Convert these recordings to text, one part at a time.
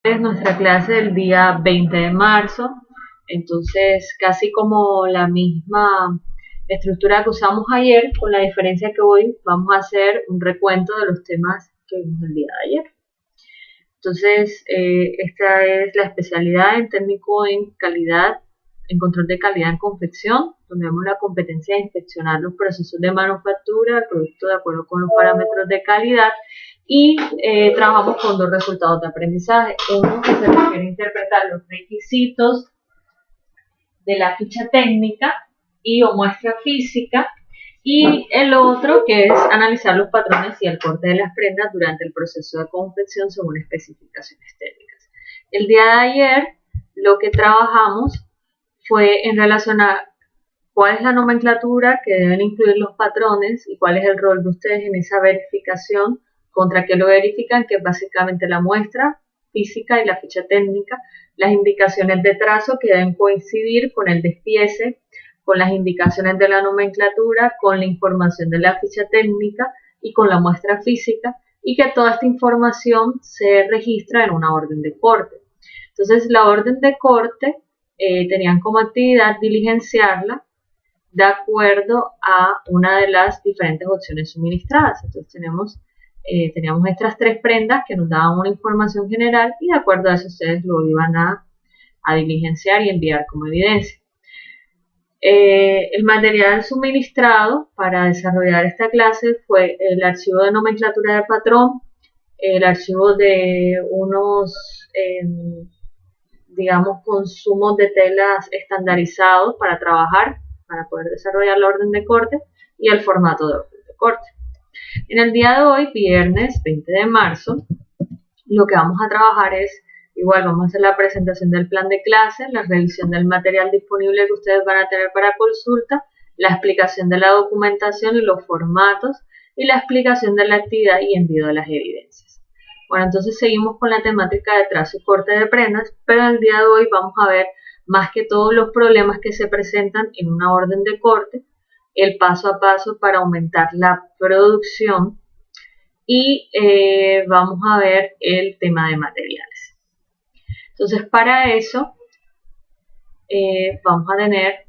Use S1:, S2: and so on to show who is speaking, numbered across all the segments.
S1: Es nuestra clase del día 20 de marzo, entonces casi como la misma estructura que usamos ayer, con la diferencia que hoy vamos a hacer un recuento de los temas que vimos el día de ayer. Entonces, esta es la especialidad en técnico en calidad, en control de calidad en confección, donde vemos la competencia de inspeccionar los procesos de manufactura del producto de acuerdo con los parámetros de calidad y trabajamos con dos resultados de aprendizaje. Uno que se refiere a interpretar los requisitos de la ficha técnica y o muestra física, y el otro que es analizar los patrones y el corte de las prendas durante el proceso de confección según especificaciones técnicas. El día de ayer lo que trabajamos fue en relación a cuál es la nomenclatura que deben incluir los patrones y cuál es el rol de ustedes en esa verificación, contra qué lo verifican, que es básicamente la muestra física y la ficha técnica, las indicaciones de trazo que deben coincidir con el despiece, con las indicaciones de la nomenclatura, con la información de la ficha técnica y con la muestra física, y que toda esta información se registra en una orden de corte. Entonces, la orden de corte tenían como actividad diligenciarla de acuerdo a una de las diferentes opciones suministradas. Entonces, teníamos estas tres prendas que nos daban una información general y de acuerdo a eso ustedes lo iban a diligenciar y enviar como evidencia. El material suministrado para desarrollar esta clase fue el archivo de nomenclatura de patrón, el archivo de unos, digamos, consumos de telas estandarizados para trabajar, para poder desarrollar la orden de corte y el formato de orden de corte. En el día de hoy, viernes 20 de marzo, lo que vamos a trabajar es, igual vamos a hacer la presentación del plan de clase, la revisión del material disponible que ustedes van a tener para consulta, la explicación de la documentación y los formatos, y la explicación de la actividad y envío de las evidencias. Bueno, entonces seguimos con la temática de trazo y corte de prendas, pero en el día de hoy vamos a ver más que todos los problemas que se presentan en una orden de corte, el paso a paso para aumentar la producción y vamos a ver el tema de materiales. Entonces, para eso vamos a tener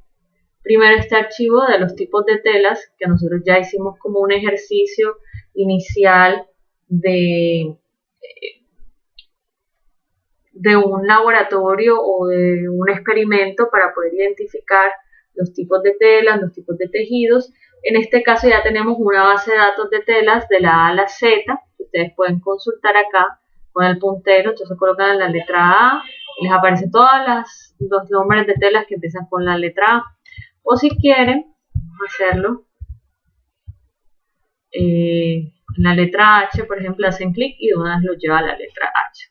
S1: primero este archivo de los tipos de telas que nosotros ya hicimos como un ejercicio inicial de un laboratorio o de un experimento para poder identificar los tipos de telas, los tipos de tejidos. En este caso ya tenemos una base de datos de telas de la A a la Z, que ustedes pueden consultar acá con el puntero. Entonces colocan en la letra A, y les aparecen todos los nombres de telas que empiezan con la letra A. O si quieren, vamos a hacerlo en la letra H, por ejemplo, hacen clic y de una vez los lleva a la letra H.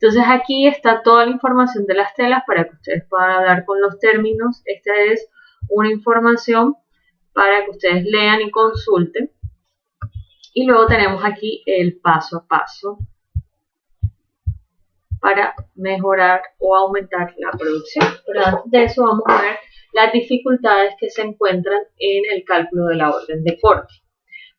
S1: Entonces aquí está toda la información de las telas para que ustedes puedan hablar con los términos. Esta es una información para que ustedes lean y consulten. Y luego tenemos aquí el paso a paso para mejorar o aumentar la producción. Pero antes de eso vamos a ver las dificultades que se encuentran en el cálculo de la orden de corte.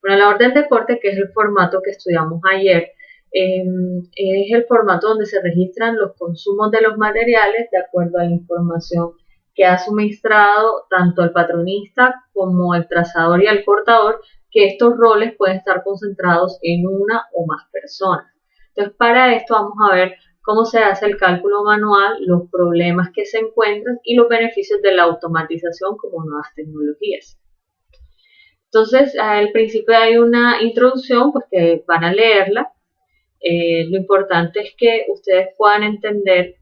S1: Bueno, la orden de corte, que es el formato que estudiamos ayer, es el formato donde se registran los consumos de los materiales de acuerdo a la información que ha suministrado tanto el patronista como el trazador y el cortador, que estos roles pueden estar concentrados en una o más personas. Entonces, para esto vamos a ver cómo se hace el cálculo manual, los problemas que se encuentran y los beneficios de la automatización como nuevas tecnologías. Entonces, al principio hay una introducción, pues que van a leerla. Lo importante es que ustedes puedan entender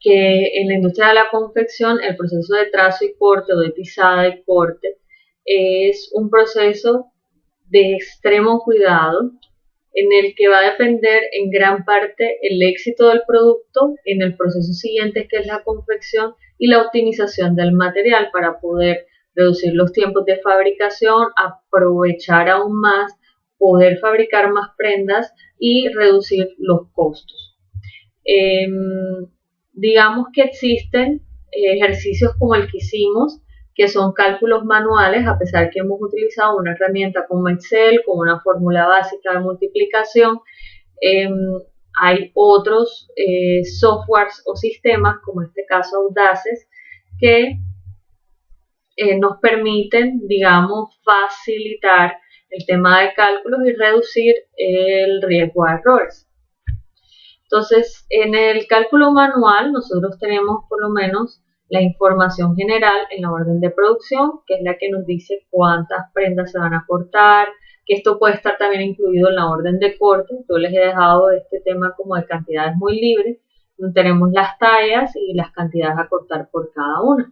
S1: que en la industria de la confección el proceso de trazo y corte o de pisada y corte es un proceso de extremo cuidado en el que va a depender en gran parte el éxito del producto en el proceso siguiente, que es la confección y la optimización del material para poder reducir los tiempos de fabricación, aprovechar aún más, poder fabricar más prendas y reducir los costos. Digamos que existen ejercicios como el que hicimos, que son cálculos manuales, a pesar que hemos utilizado una herramienta como Excel, con una fórmula básica de multiplicación. hay otros softwares o sistemas, como en este caso Audaces, que nos permiten, digamos, facilitar el tema de cálculos y reducir el riesgo de errores. Entonces, en el cálculo manual nosotros tenemos por lo menos la información general en la orden de producción, que es la que nos dice cuántas prendas se van a cortar, que esto puede estar también incluido en la orden de corte. Yo les he dejado este tema como de cantidades muy libres, donde tenemos las tallas y las cantidades a cortar por cada una.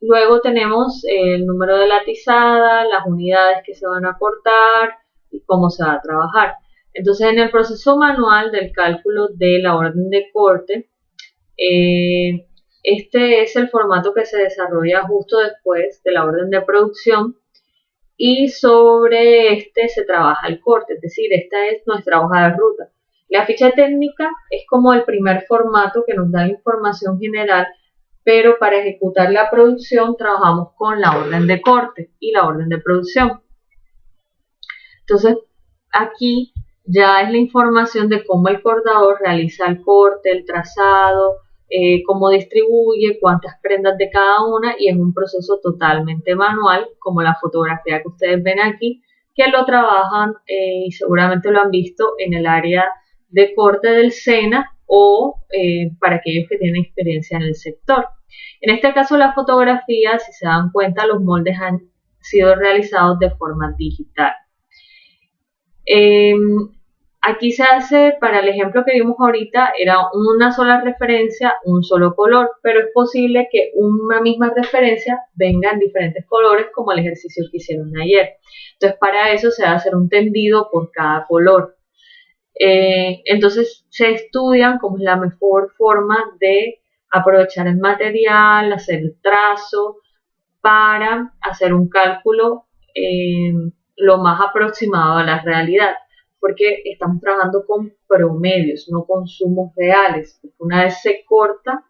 S1: Luego tenemos el número de latizada, las unidades que se van a cortar y cómo se va a trabajar. Entonces, en el proceso manual del cálculo de la orden de corte, este es el formato que se desarrolla justo después de la orden de producción y sobre este se trabaja el corte, es decir, esta es nuestra hoja de ruta. La ficha técnica es como el primer formato que nos da información general, pero para ejecutar la producción trabajamos con la orden de corte y la orden de producción. Entonces, aquí ya es la información de cómo el cortador realiza el corte, el trazado, cómo distribuye, cuántas prendas de cada una, y es un proceso totalmente manual, como la fotografía que ustedes ven aquí, que lo trabajan y seguramente lo han visto en el área de corte del SENA o para aquellos que tienen experiencia en el sector. En este caso, la fotografía, si se dan cuenta, los moldes han sido realizados de forma digital. Aquí se hace, para el ejemplo que vimos ahorita, era una sola referencia, un solo color, pero es posible que una misma referencia venga en diferentes colores, como el ejercicio que hicieron ayer. Entonces, para eso se va a hacer un tendido por cada color. Entonces, se estudian cómo es la mejor forma de aprovechar el material, hacer el trazo, para hacer un cálculo lo más aproximado a la realidad, porque estamos trabajando con promedios, no con consumos reales, porque una vez se corta,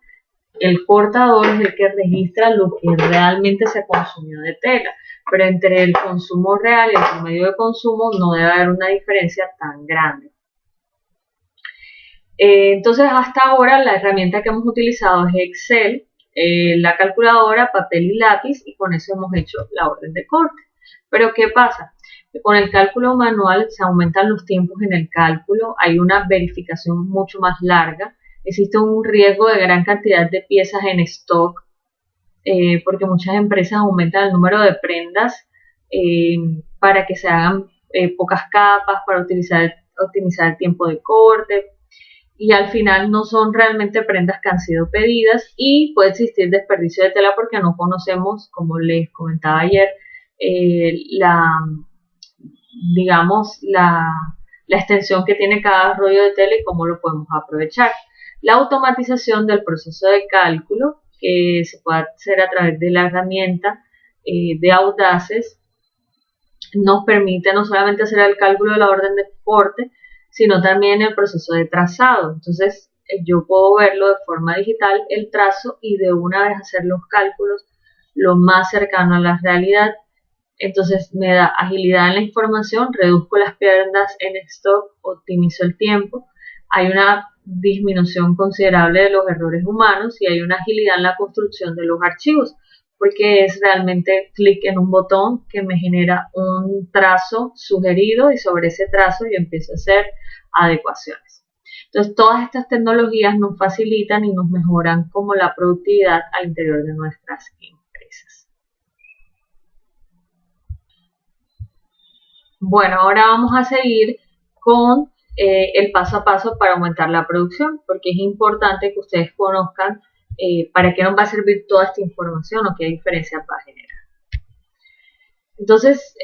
S1: el cortador es el que registra lo que realmente se consumió de tela, pero entre el consumo real y el promedio de consumo no debe haber una diferencia tan grande. Entonces, hasta ahora la herramienta que hemos utilizado es Excel, la calculadora, papel y lápiz, y con eso hemos hecho la orden de corte. Pero ¿qué pasa? Que con el cálculo manual se aumentan los tiempos en el cálculo, hay una verificación mucho más larga, existe un riesgo de gran cantidad de piezas en stock, porque muchas empresas aumentan el número de prendas para que se hagan pocas capas, para optimizar el tiempo de corte, y al final no son realmente prendas que han sido pedidas, y puede existir desperdicio de tela porque no conocemos, como les comentaba ayer, digamos, la extensión que tiene cada rollo de tela y cómo lo podemos aprovechar. La automatización del proceso de cálculo, que se puede hacer a través de la herramienta de Audaces, nos permite no solamente hacer el cálculo de la orden de corte, sino también el proceso de trazado. Entonces, yo puedo verlo de forma digital, el trazo, y de una vez hacer los cálculos lo más cercano a la realidad. Entonces, me da agilidad en la información, reduzco las pérdidas en stock, optimizo el tiempo, hay una disminución considerable de los errores humanos y hay una agilidad en la construcción de los archivos, porque es realmente clic en un botón que me genera un trazo sugerido y sobre ese trazo yo empiezo a hacer adecuaciones. Entonces, todas estas tecnologías nos facilitan y nos mejoran como la productividad al interior de nuestras empresas. Bueno, ahora vamos a seguir con el paso a paso para aumentar la producción, porque es importante que ustedes conozcan para qué nos va a servir toda esta información o qué diferencia va a generar. Entonces,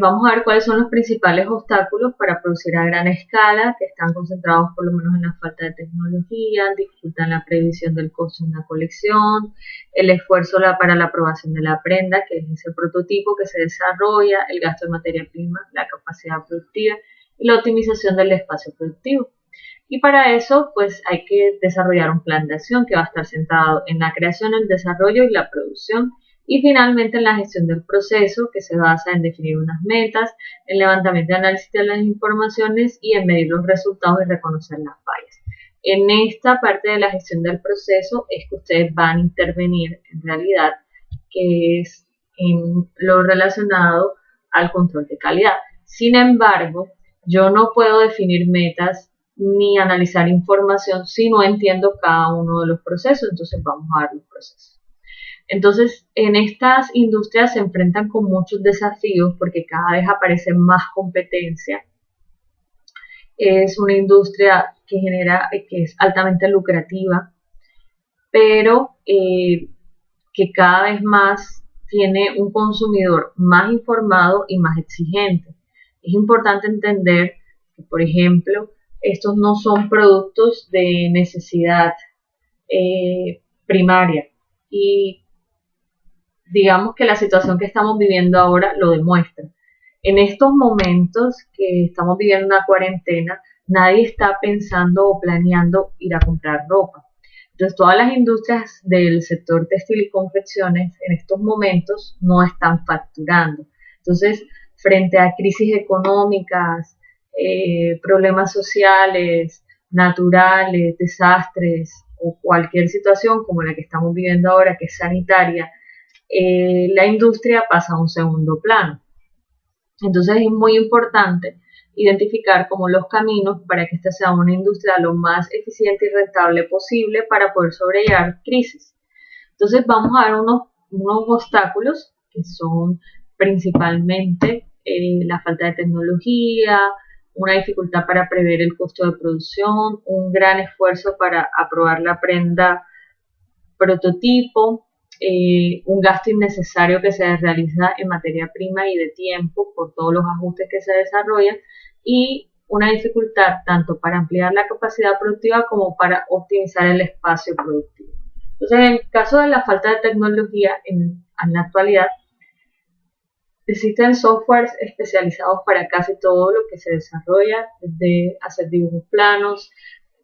S1: vamos a ver cuáles son los principales obstáculos para producir a gran escala, que están concentrados por lo menos en la falta de tecnología, dificultan la previsión del costo de una colección, el esfuerzo para la aprobación de la prenda, que es ese prototipo que se desarrolla, el gasto de materia prima, la capacidad productiva y la optimización del espacio productivo. Y para eso, pues hay que desarrollar un plan de acción que va a estar centrado en la creación, el desarrollo y la producción Y finalmente en la gestión del proceso, que se basa en definir unas metas, en levantamiento y análisis de las informaciones y en medir los resultados y reconocer las fallas. En esta parte de la gestión del proceso es que ustedes van a intervenir en realidad, que es en lo relacionado al control de calidad. Sin embargo, yo no puedo definir metas ni analizar información si no entiendo cada uno de los procesos, entonces vamos a ver los procesos. Entonces, en estas industrias se enfrentan con muchos desafíos porque cada vez aparece más competencia. Es una industria que es altamente lucrativa, pero que cada vez más tiene un consumidor más informado y más exigente. Es importante entender que, por ejemplo, estos no son productos de necesidad primaria, y digamos que la situación que estamos viviendo ahora lo demuestra. En estos momentos que estamos viviendo una cuarentena, nadie está pensando o planeando ir a comprar ropa. Entonces, todas las industrias del sector textil y confecciones en estos momentos no están facturando. Entonces, frente a crisis económicas, problemas sociales, naturales, desastres o cualquier situación como la que estamos viviendo ahora, que es sanitaria, la industria pasa a un segundo plano. Entonces es muy importante identificar como los caminos para que esta sea una industria lo más eficiente y rentable posible para poder sobrellevar crisis. Entonces vamos a ver unos obstáculos que son principalmente la falta de tecnología, una dificultad para prever el costo de producción, un gran esfuerzo para aprobar la prenda prototipo, un gasto innecesario que se realiza en materia prima y de tiempo por todos los ajustes que se desarrollan, y una dificultad tanto para ampliar la capacidad productiva como para optimizar el espacio productivo. Entonces, en el caso de la falta de tecnología en la actualidad, existen softwares especializados para casi todo lo que se desarrolla, desde hacer dibujos planos,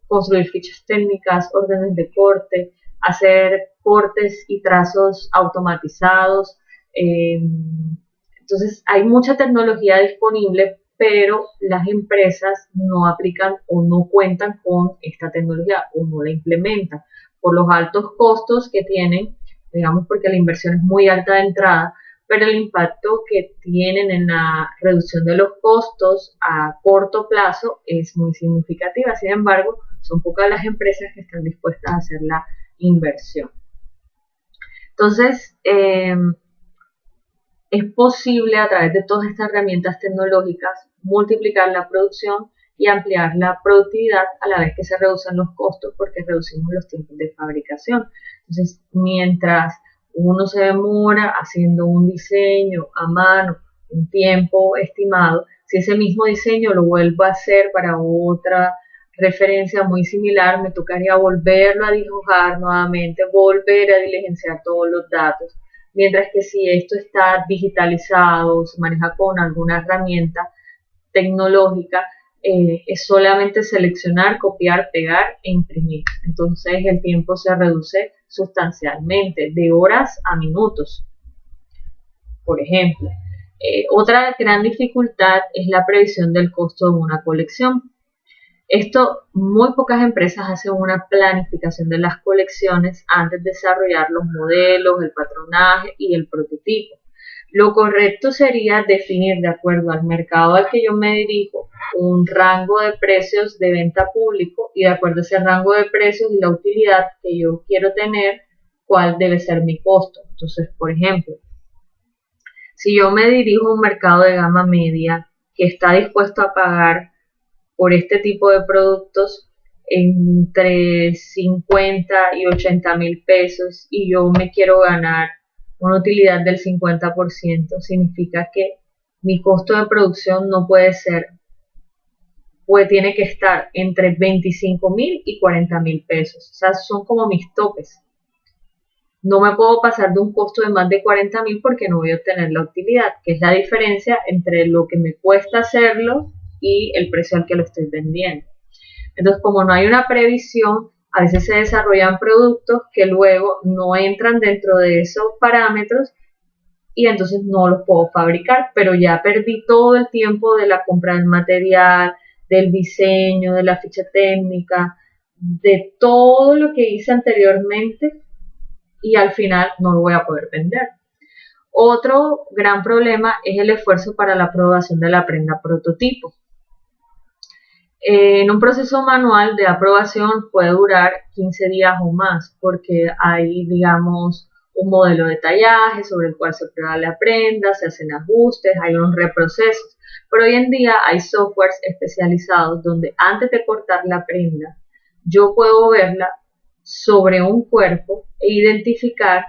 S1: construir fichas técnicas, órdenes de corte, hacer cortes y trazos automatizados. Entonces hay mucha tecnología disponible, pero las empresas no aplican o no cuentan con esta tecnología o no la implementan por los altos costos que tienen, digamos, porque la inversión es muy alta de entrada, pero el impacto que tienen en la reducción de los costos a corto plazo es muy significativa. Sin embargo, son pocas las empresas que están dispuestas a hacer la inversión. Entonces, es posible a través de todas estas herramientas tecnológicas multiplicar la producción y ampliar la productividad a la vez que se reducen los costos porque reducimos los tiempos de fabricación. Entonces, mientras uno se demora haciendo un diseño a mano, un tiempo estimado, si ese mismo diseño lo vuelvo a hacer para otra referencia muy similar, me tocaría volverlo a dibujar nuevamente, volver a diligenciar todos los datos, mientras que si esto está digitalizado, se maneja con alguna herramienta tecnológica, es solamente seleccionar, copiar, pegar e imprimir. Entonces el tiempo se reduce sustancialmente, de horas a minutos, por ejemplo. Otra gran dificultad es la previsión del costo de una colección. Esto, muy pocas empresas hacen una planificación de las colecciones antes de desarrollar los modelos, el patronaje y el prototipo. Lo correcto sería definir, de acuerdo al mercado al que yo me dirijo, un rango de precios de venta público, y de acuerdo a ese rango de precios y la utilidad que yo quiero tener, cuál debe ser mi costo. Entonces, por ejemplo, si yo me dirijo a un mercado de gama media que está dispuesto a pagar por este tipo de productos entre 50 y 80 mil pesos y yo me quiero ganar una utilidad del 50%, significa que mi costo de producción no puede ser, pues tiene que estar entre 25 mil y 40 mil pesos. O sea, son como mis topes. No me puedo pasar de un costo de más de 40 mil porque no voy a obtener la utilidad, que es la diferencia entre lo que me cuesta hacerlo y el precio al que lo estoy vendiendo. Entonces, como no hay una previsión, A veces se desarrollan productos que luego no entran dentro de esos parámetros y entonces no los puedo fabricar, pero ya perdí todo el tiempo de la compra del material, del diseño, de la ficha técnica, de todo lo que hice anteriormente y al final no lo voy a poder vender. Otro gran problema es el esfuerzo para la aprobación de la prenda prototipo. En un proceso manual de aprobación puede durar 15 días o más porque hay, digamos, un modelo de tallaje sobre el cual se prueba la prenda, se hacen ajustes, hay unos reprocesos. Pero hoy en día hay softwares especializados donde antes de cortar la prenda yo puedo verla sobre un cuerpo e identificar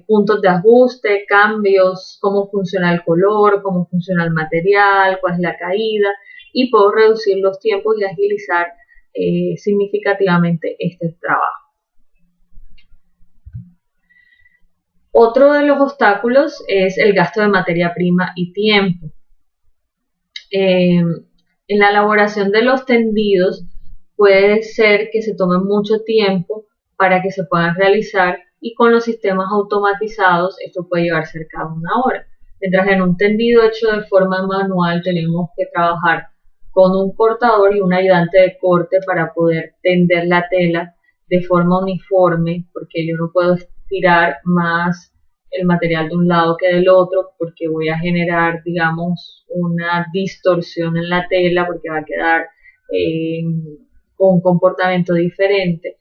S1: puntos de ajuste, cambios, cómo funciona el color, cómo funciona el material, cuál es la caída, y puedo reducir los tiempos y agilizar significativamente este trabajo. Otro de los obstáculos es el gasto de materia prima y tiempo. En la elaboración de los tendidos puede ser que se tome mucho tiempo para que se puedan realizar y con los sistemas automatizados esto puede llevar cerca de 1 hora. Mientras en un tendido hecho de forma manual tenemos que trabajar con un cortador y un ayudante de corte para poder tender la tela de forma uniforme, porque yo no puedo estirar más el material de un lado que del otro, porque voy a generar, digamos, una distorsión en la tela, porque va a quedar con un comportamiento diferente.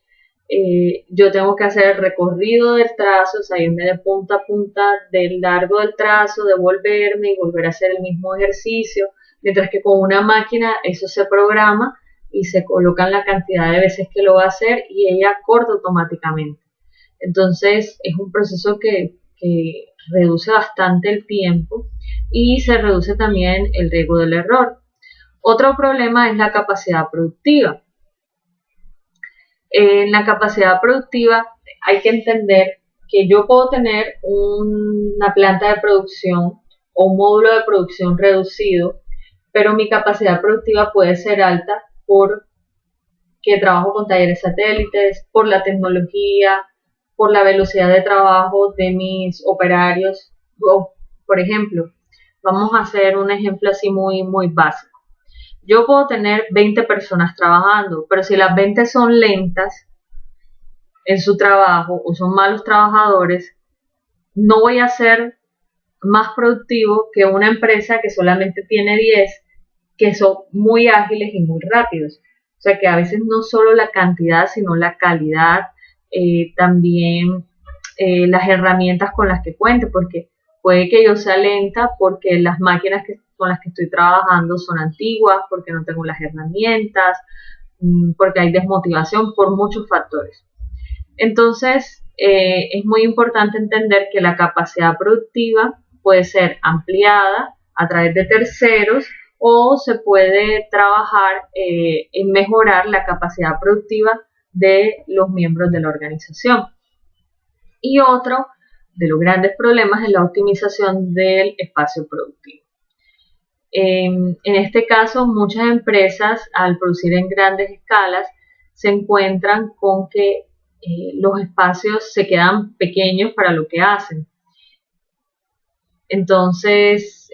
S1: Yo tengo que hacer el recorrido del trazo, o sea, irme de punta a punta del largo del trazo, devolverme y volver a hacer el mismo ejercicio, mientras que con una máquina eso se programa y se colocan la cantidad de veces que lo va a hacer y ella corta automáticamente. Entonces es un proceso que reduce bastante el tiempo y se reduce también el riesgo del error. Otro problema es la capacidad productiva. En la capacidad productiva hay que entender que yo puedo tener una planta de producción o un módulo de producción reducido, pero mi capacidad productiva puede ser alta porque trabajo con talleres satélites, por la tecnología, por la velocidad de trabajo de mis operarios. Por ejemplo, vamos a hacer un ejemplo así muy básico. Yo puedo tener 20 personas trabajando, pero si las 20 son lentas en su trabajo o son malos trabajadores, no voy a ser más productivo que una empresa que solamente tiene 10, que son muy ágiles y muy rápidos. O sea que a veces no solo la cantidad, sino la calidad, también las herramientas con las que cuente, porque puede que yo sea lenta porque las máquinas con las que estoy trabajando son antiguas, porque no tengo las herramientas, porque hay desmotivación por muchos factores. Entonces, es muy importante entender que la capacidad productiva puede ser ampliada a través de terceros o se puede trabajar en mejorar la capacidad productiva de los miembros de la organización. Y otro de los grandes problemas es la optimización del espacio productivo. En este caso, muchas empresas al producir en grandes escalas se encuentran con que los espacios se quedan pequeños para lo que hacen. Entonces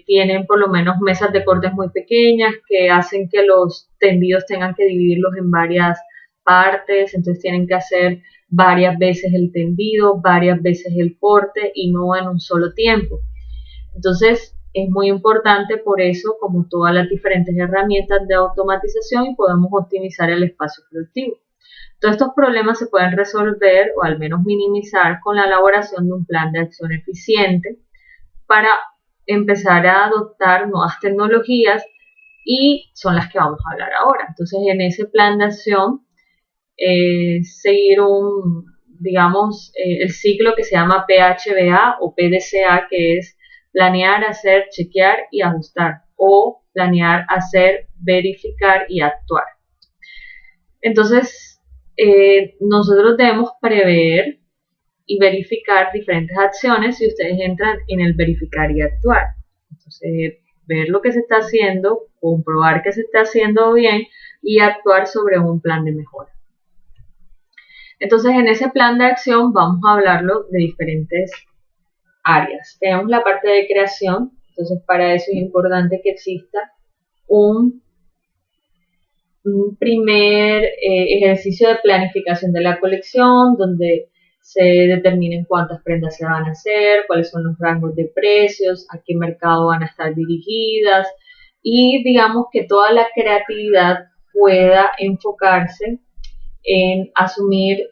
S1: tienen por lo menos mesas de cortes muy pequeñas que hacen que los tendidos tengan que dividirlos en varias partes, entonces tienen que hacer varias veces el tendido, varias veces el corte y no en un solo tiempo. Entonces es muy importante por eso, como todas las diferentes herramientas de automatización, y podemos optimizar el espacio productivo. Todos estos problemas se pueden resolver o al menos minimizar con la elaboración de un plan de acción eficiente para empezar a adoptar nuevas tecnologías y son las que vamos a hablar ahora. Entonces en ese plan de acción seguir el ciclo que se llama PHBA o PDCA, que es planear, hacer, chequear y ajustar, o planear, hacer, verificar y actuar. Entonces, nosotros debemos prever y verificar diferentes acciones y ustedes entran en el verificar y actuar. Entonces, ver lo que se está haciendo, comprobar que se está haciendo bien y actuar sobre un plan de mejora. Entonces, en ese plan de acción vamos a hablarlo de diferentes áreas. Tenemos la parte de creación, entonces para eso es importante que exista un primer ejercicio de planificación de la colección, donde se determinen cuántas prendas se van a hacer, cuáles son los rangos de precios, a qué mercado van a estar dirigidas, y digamos que toda la creatividad pueda enfocarse en asumir,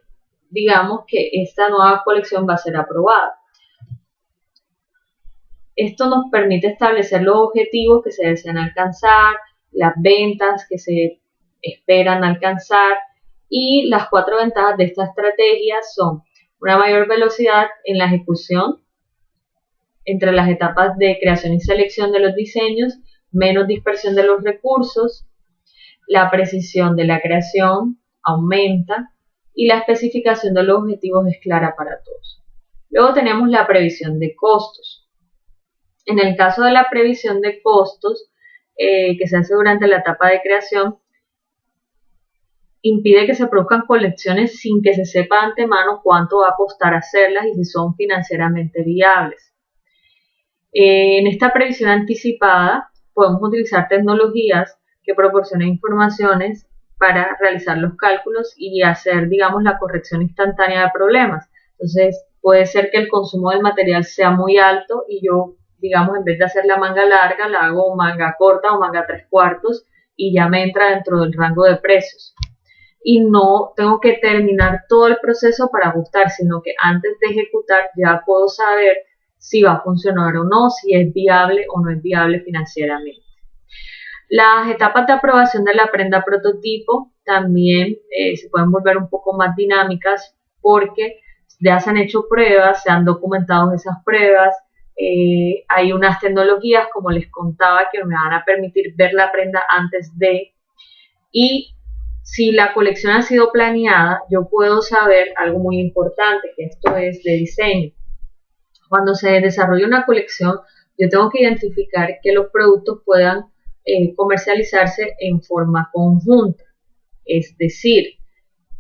S1: digamos, que esta nueva colección va a ser aprobada. Esto nos permite establecer los objetivos que se desean alcanzar, las ventas que se esperan alcanzar, y las 4 ventajas de esta estrategia son una mayor velocidad en la ejecución entre las etapas de creación y selección de los diseños, menos dispersión de los recursos, la precisión de la creación aumenta y la especificación de los objetivos es clara para todos. Luego tenemos la previsión de costos. En el caso de la previsión de costos, que se hace durante la etapa de creación, impide que se produzcan colecciones sin que se sepa de antemano cuánto va a costar hacerlas y si son financieramente viables. En esta previsión anticipada podemos utilizar tecnologías que proporcionen informaciones para realizar los cálculos y hacer, digamos, la corrección instantánea de problemas. Entonces, puede ser que el consumo del material sea muy alto y yo, digamos, en vez de hacer la manga larga, la hago manga corta o manga 3/4 y ya me entra dentro del rango de precios. Y no tengo que terminar todo el proceso para ajustar, sino que antes de ejecutar ya puedo saber si va a funcionar o no, si es viable o no es viable financieramente. Las etapas de aprobación de la prenda prototipo también se pueden volver un poco más dinámicas porque ya se han hecho pruebas, se han documentado esas pruebas, hay unas tecnologías, como les contaba, que me van a permitir ver la prenda antes de, y si la colección ha sido planeada, yo puedo saber algo muy importante, que esto es de diseño. Cuando se desarrolla una colección, yo tengo que identificar que los productos puedan comercializarse en forma conjunta. Es decir,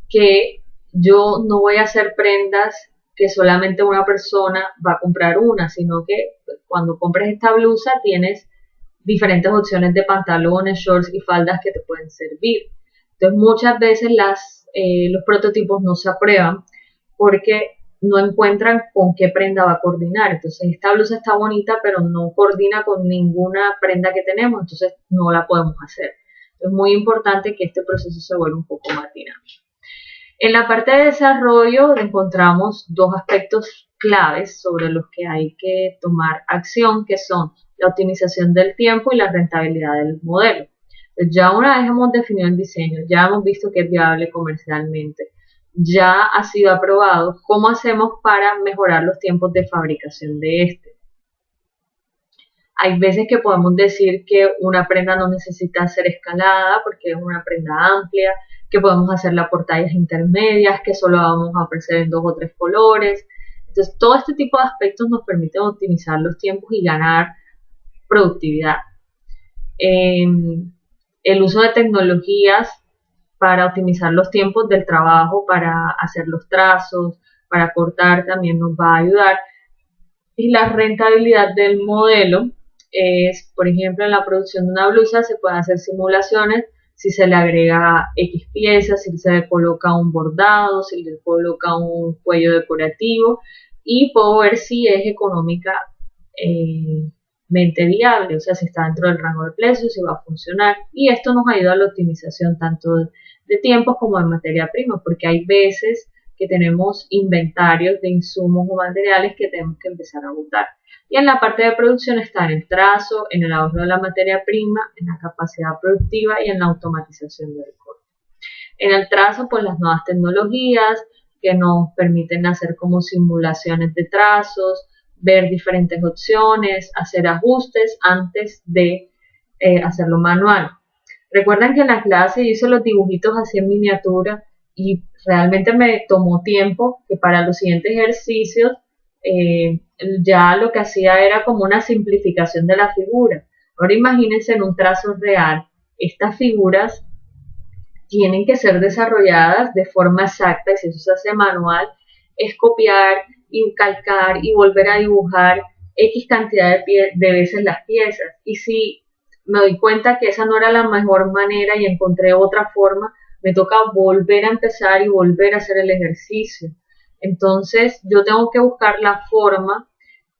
S1: que yo no voy a hacer prendas que solamente una persona va a comprar una, sino que cuando compres esta blusa tienes diferentes opciones de pantalones, shorts y faldas que te pueden servir. Entonces muchas veces los prototipos no se aprueban porque no encuentran con qué prenda va a coordinar. Entonces esta blusa está bonita pero no coordina con ninguna prenda que tenemos, entonces no la podemos hacer. Es muy importante que este proceso se vuelva un poco más dinámico. En la parte de desarrollo encontramos 2 aspectos claves sobre los que hay que tomar acción, que son la optimización del tiempo y la rentabilidad del modelo. Ya una vez hemos definido el diseño, ya hemos visto que es viable comercialmente, ya ha sido aprobado, ¿cómo hacemos para mejorar los tiempos de fabricación de este? Hay veces que podemos decir que una prenda no necesita ser escalada porque es una prenda amplia, que podemos hacerla por tallas intermedias, que solo vamos a ofrecer en 2 o 3 colores. Entonces, todo este tipo de aspectos nos permiten optimizar los tiempos y ganar productividad. El uso de tecnologías para optimizar los tiempos del trabajo, para hacer los trazos, para cortar también nos va a ayudar. Y la rentabilidad del modelo es, por ejemplo, en la producción de una blusa se pueden hacer simulaciones si se le agrega X piezas, si se le coloca un bordado, si le coloca un cuello decorativo y puedo ver si es económicamente viable, o sea, si está dentro del rango de precios, si va a funcionar. Y esto nos ayuda a la optimización tanto de tiempos como de materia prima, porque hay veces que tenemos inventarios de insumos o materiales que tenemos que empezar a botar. Y en la parte de producción está en el trazo, en el ahorro de la materia prima, en la capacidad productiva y en la automatización del corte. En el trazo, pues las nuevas tecnologías que nos permiten hacer como simulaciones de trazos, ver diferentes opciones, hacer ajustes antes de hacerlo manual. Recuerden que en la clase hice los dibujitos así en miniatura y realmente me tomó tiempo, que para los siguientes ejercicios ya lo que hacía era como una simplificación de la figura. Ahora imagínense en un trazo real, estas figuras tienen que ser desarrolladas de forma exacta, y si eso se hace manual, es copiar y calcar y volver a dibujar X cantidad de veces las piezas. Y si me doy cuenta que esa no era la mejor manera y encontré otra forma, me toca volver a empezar y volver a hacer el ejercicio. Entonces yo tengo que buscar la forma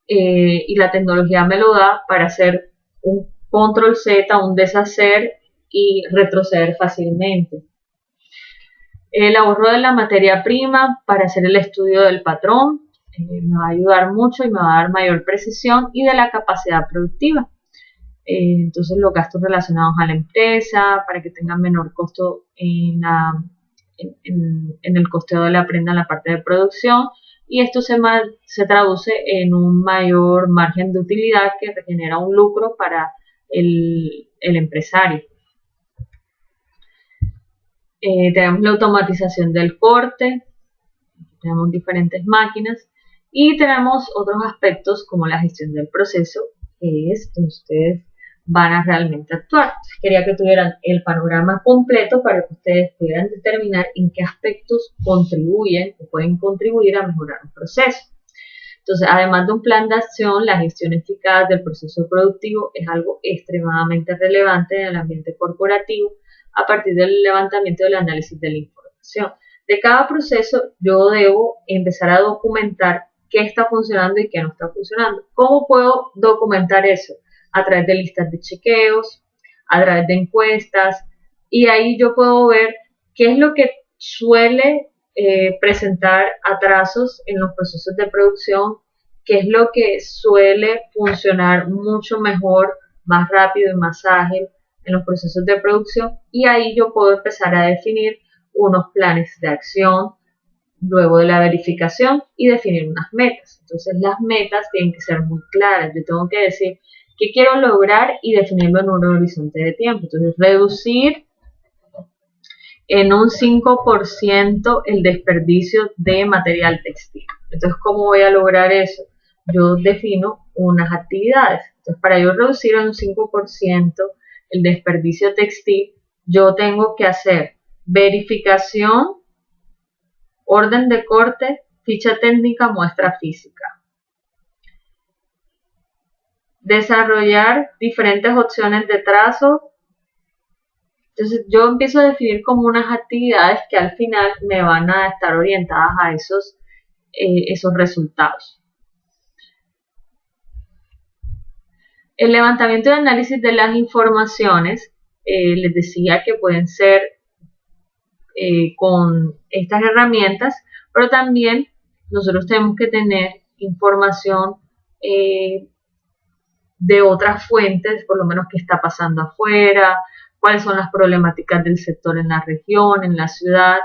S1: y la tecnología me lo da para hacer un control Z, un deshacer y retroceder fácilmente. El ahorro de la materia prima para hacer el estudio del patrón me va a ayudar mucho y me va a dar mayor precisión, y de la capacidad productiva. Entonces los gastos relacionados a la empresa para que tengan menor costo en el costeo de la prenda en la parte de producción, y esto se traduce en un mayor margen de utilidad que genera un lucro para el empresario. Tenemos la automatización del corte, tenemos diferentes máquinas, y tenemos otros aspectos como la gestión del proceso, que es donde ustedes van a realmente actuar. Quería que tuvieran el panorama completo para que ustedes pudieran determinar en qué aspectos contribuyen o pueden contribuir a mejorar un proceso. Entonces, además de un plan de acción, la gestión eficaz del proceso productivo es algo extremadamente relevante en el ambiente corporativo a partir del levantamiento del análisis de la información. De cada proceso yo debo empezar a documentar qué está funcionando y qué no está funcionando. ¿Cómo puedo documentar eso? A través de listas de chequeos, a través de encuestas, y ahí yo puedo ver qué es lo que suele presentar atrasos en los procesos de producción, qué es lo que suele funcionar mucho mejor, más rápido y más ágil en los procesos de producción, y ahí yo puedo empezar a definir unos planes de acción luego de la verificación y definir unas metas. Entonces las metas tienen que ser muy claras. Yo tengo que decir qué quiero lograr y definirlo en un horizonte de tiempo. Entonces reducir en un 5% el desperdicio de material textil. Entonces, ¿cómo voy a lograr eso? Yo defino unas actividades. Entonces, para yo reducir en un 5% el desperdicio textil, yo tengo que hacer verificación, orden de corte, ficha técnica, muestra física. Desarrollar diferentes opciones de trazo. Entonces yo empiezo a definir como unas actividades que al final me van a estar orientadas a esos resultados. El levantamiento y análisis de las informaciones, les decía que pueden ser con estas herramientas, pero también nosotros tenemos que tener información de otras fuentes, por lo menos qué está pasando afuera, cuáles son las problemáticas del sector en la región, en la ciudad,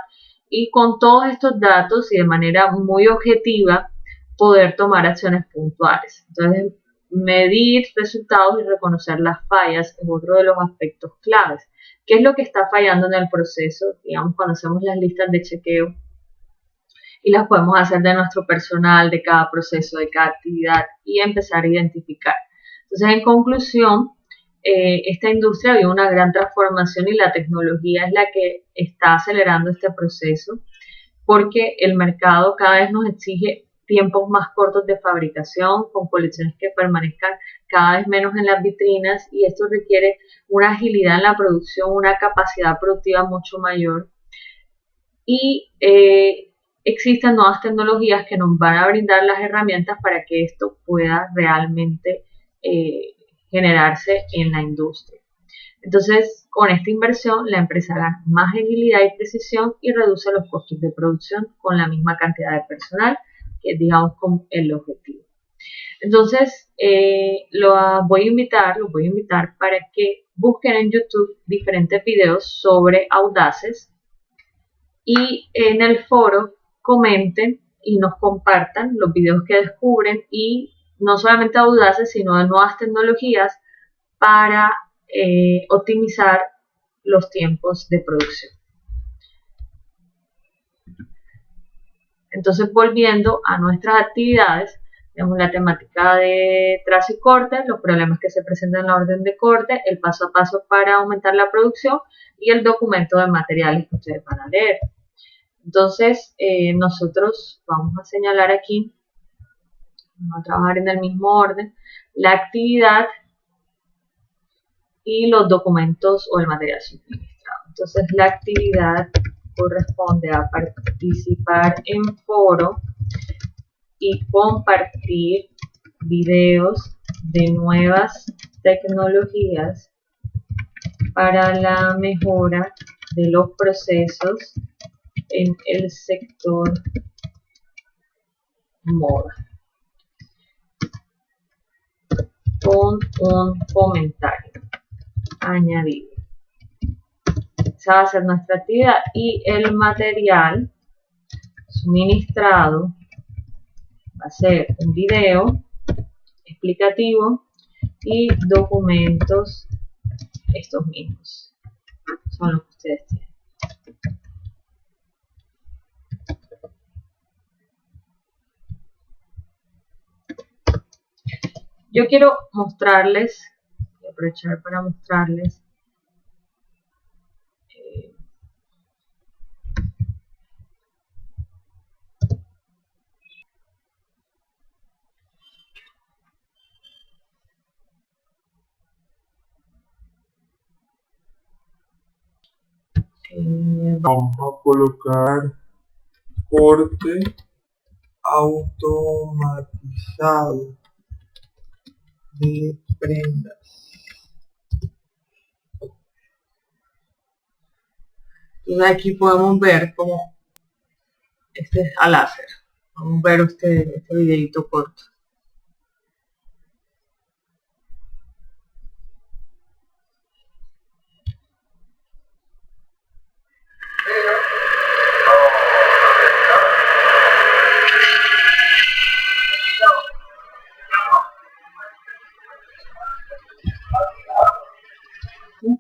S1: y con todos estos datos y de manera muy objetiva poder tomar acciones puntuales. Entonces, medir resultados y reconocer las fallas es otro de los aspectos claves. ¿Qué es lo que está fallando en el proceso? Digamos, cuando hacemos las listas de chequeo y las podemos hacer de nuestro personal, de cada proceso, de cada actividad, y empezar a identificar. Entonces, en conclusión, esta industria vive una gran transformación y la tecnología es la que está acelerando este proceso, porque el mercado cada vez nos exige tiempos más cortos de fabricación, con colecciones que permanezcan cada vez menos en las vitrinas, y esto requiere una agilidad en la producción, una capacidad productiva mucho mayor, y existen nuevas tecnologías que nos van a brindar las herramientas para que esto pueda realmente generarse en la industria. Entonces, con esta inversión, la empresa gana más agilidad y precisión y reduce los costos de producción con la misma cantidad de personal, que es, digamos, como el objetivo. Entonces, los voy a invitar para que busquen en YouTube diferentes videos sobre audaces y en el foro comenten y nos compartan los videos que descubren, y no solamente audaces, sino de nuevas tecnologías para optimizar los tiempos de producción. Entonces, volviendo a nuestras actividades, Tenemos la temática de trazo y corte, los problemas que se presentan en la orden de corte, el paso a paso para aumentar la producción y el documento de materiales que ustedes van a leer. Entonces, nosotros vamos a señalar aquí, vamos a trabajar en el mismo orden, la actividad y los documentos o el material suministrado. Entonces, la actividad corresponde a participar en foro y compartir videos de nuevas tecnologías para la mejora de los procesos en el sector moda. Con un comentario añadido. Esa va a ser nuestra actividad y el material suministrado va a ser un video explicativo y documentos estos mismos. Son los que ustedes tienen. Yo quiero mostrarles, voy a aprovechar para mostrarles
S2: vamos a colocar corte automatizado de prendas. Entonces aquí podemos ver cómo este es a láser. Vamos a ver este videito corto.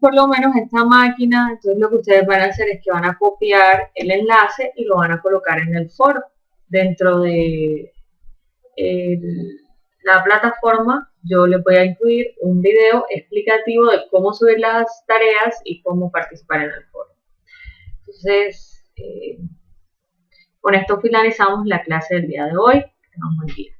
S1: Por lo menos esta máquina, entonces lo que ustedes van a hacer es que van a copiar el enlace y lo van a colocar en el foro. Dentro de la plataforma yo les voy a incluir un video explicativo de cómo subir las tareas y cómo participar en el foro. Entonces, con esto finalizamos la clase del día de hoy. Que tengan un buen día.